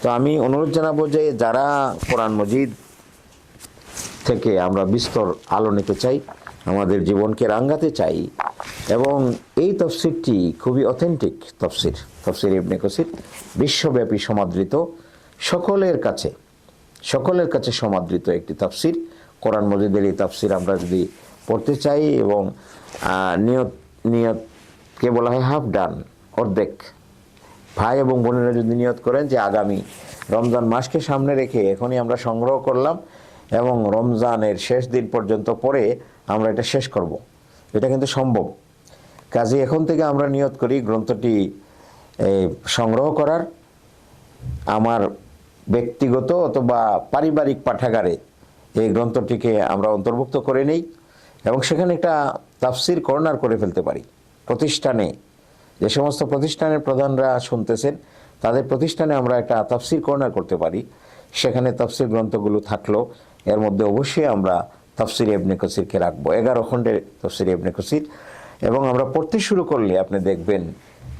তো আমি অনুরোধ জানাবো যে যারা কোরআন মজিদ থেকে আমরা বিস্তর আলো নিতে চাই, আমাদের জীবনকে রাঙ্গাতে চাই, এবং এই তফসিরটি খুবই অথেন্টিক তফসির ইবনে কাসির, বিশ্বব্যাপী সমাদৃত, সকলের কাছে সমাদৃত একটি তফসির। কোরআন মজিদের এই তফসির আমরা যদি পড়তে চাই, এবং নিয়তকে বলা হয় হাফ ডান, অর্ধেক। ভাই এবং বোনেরা যদি নিয়ত করেন যে আগামী রমজান মাসকে সামনে রেখে এখনই আমরা সংগ্রহ করলাম এবং রমজানের শেষ দিন পর্যন্ত পরে আমরা এটা শেষ করব, এটা কিন্তু সম্ভব। কাজে এখন থেকে আমরা নিয়ত করি গ্রন্থটি সংগ্রহ করার। আমার ব্যক্তিগত অথবা পারিবারিক পাঠাগারে এই গ্রন্থটিকে আমরা অন্তর্ভুক্ত করে নেই, এবং সেখানে একটা তাফসির কর্নার করে ফেলতে পারি। প্রতিষ্ঠানে যে সমস্ত প্রতিষ্ঠানের প্রধানরা শুনতেছেন, তাদের প্রতিষ্ঠানে আমরা একটা তাফসির কর্নার করতে পারি। সেখানে তাফসির গ্রন্থগুলো থাকলো, এর মধ্যে অবশ্যই আমরা তাফসির ইবনে কাসিরকে রাখবো, 11 খণ্ডের তাফসির ইবনে কাসির। এবং আমরা পড়তে শুরু করলে আপনি দেখবেন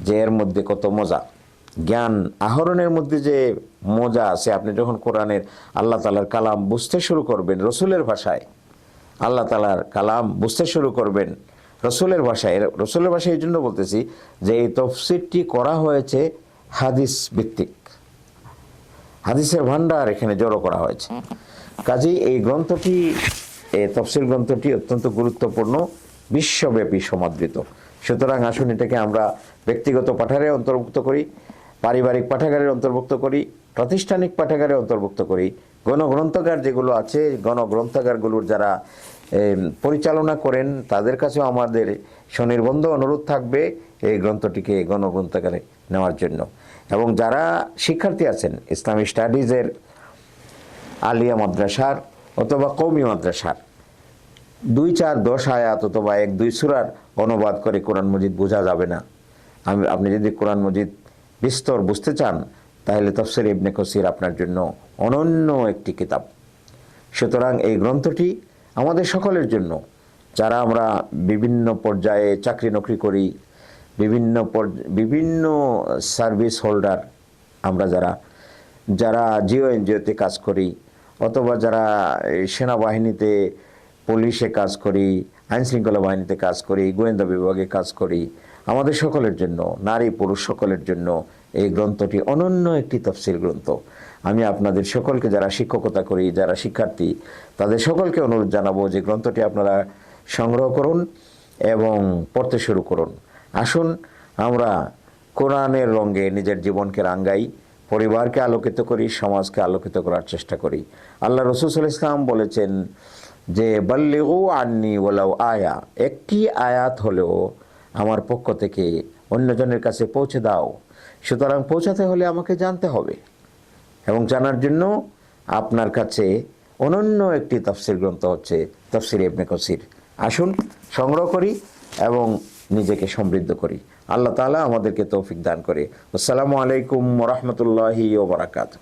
যে এর মধ্যে কত মজা, জ্ঞান আহরণের মধ্যে যে মজা আছে। আপনি যখন কোরআনের আল্লাহ তাআলার কালাম বুঝতে শুরু করবেন রসুলের ভাষায়, আল্লাহ তাআলার কালাম বুঝতে শুরু করবেন রসুলের ভাষায় এই জন্য বলতেছি যে এই তফসিরটি করা হয়েছে হাদিস ভিত্তিক, হাদিসের ভান্ডার এখানে জড়ো করা হয়েছে। কাজেই এই গ্রন্থটি, এই তফসির গ্রন্থটি অত্যন্ত গুরুত্বপূর্ণ, বিশ্বব্যাপী সমাদৃত। সুতরাং আসুন এটাকে আমরা ব্যক্তিগত পাঠাগারে অন্তর্ভুক্ত করি, পারিবারিক পাঠাগারে অন্তর্ভুক্ত করি, প্রাতিষ্ঠানিক পাঠাগারে অন্তর্ভুক্ত করি। গণগ্রন্থাগার যেগুলো আছে, গণগ্রন্থাগারগুলোর যারা পরিচালনা করেন তাদের কাছেও আমাদের স্বনির্বন্ধ অনুরোধ থাকবে এই গ্রন্থটিকে গণগ্রন্থাগারে নেওয়ার জন্য। এবং যারা শিক্ষার্থী আছেন ইসলামী স্টাডিজের, আলিয়া মাদ্রাসার অথবা কওমি মাদ্রাসার 2, 4, 10 আয়াত অথবা 1, 2 সূরার অনুবাদ করে কোরআন মজিদ বোঝা যাবে না। আপনি যদি কোরআন মজিদ বিস্তর বুঝতে চান, তাহলে তাফসীর ইবনে কাসির আপনার জন্য অনন্য একটি কিতাব। সুতরাং এই গ্রন্থটি আমাদের সকলের জন্য, যারা আমরা বিভিন্ন পর্যায়ে চাকরি নকরি করি, বিভিন্ন সার্ভিস হোল্ডার, আমরা যারা জিও এনজিওতে কাজ করি, অথবা যারা সেনাবাহিনীতে, পুলিশে কাজ করি, আইনশৃঙ্খলা বাহিনীতে কাজ করি, গোয়েন্দা বিভাগে কাজ করি, আমাদের সকলের জন্য, নারী পুরুষ সকলের জন্য এই গ্রন্থটি অনন্য একটি তাফসীর গ্রন্থ। আমি আপনাদের সকলকে, যারা শিক্ষকতা করি, যারা শিক্ষার্থী, তাদের সকলকে অনুরোধ জানাবো যে গ্রন্থটি আপনারা সংগ্রহ করুন এবং পড়তে শুরু করুন। আসুন আমরা কোরআনের রঙে নিজের জীবনকে রাঙ্গাই, পরিবারকে আলোকিত করি, সমাজকে আলোকিত করার চেষ্টা করি। আল্লাহ রাসূল সাল্লাল্লাহু আলাইহি ওয়াসাল্লাম বলেছেন যে বাল্লিগু আন্নি ওয়ালাউ আয়া, একটি আয়াত হলেও আমার পক্ষ থেকে অন্যজনের কাছে পৌঁছে দাও। সুতরাং পৌঁছাতে হলে আমাকে জানতে হবে, এবং জানার জন্য আপনার কাছে অনন্য একটি তাফসীর গ্রন্থ হচ্ছে তাফসীর ইবনে কাসির। আসুন সংগ্রহ করি এবং নিজেকে সমৃদ্ধ করি। আল্লাহ তাআলা আমাদেরকে তৌফিক দান করে। আসসালামু আলাইকুম ওয়া রাহমাতুল্লাহি ওয়া বারাকাতুহু।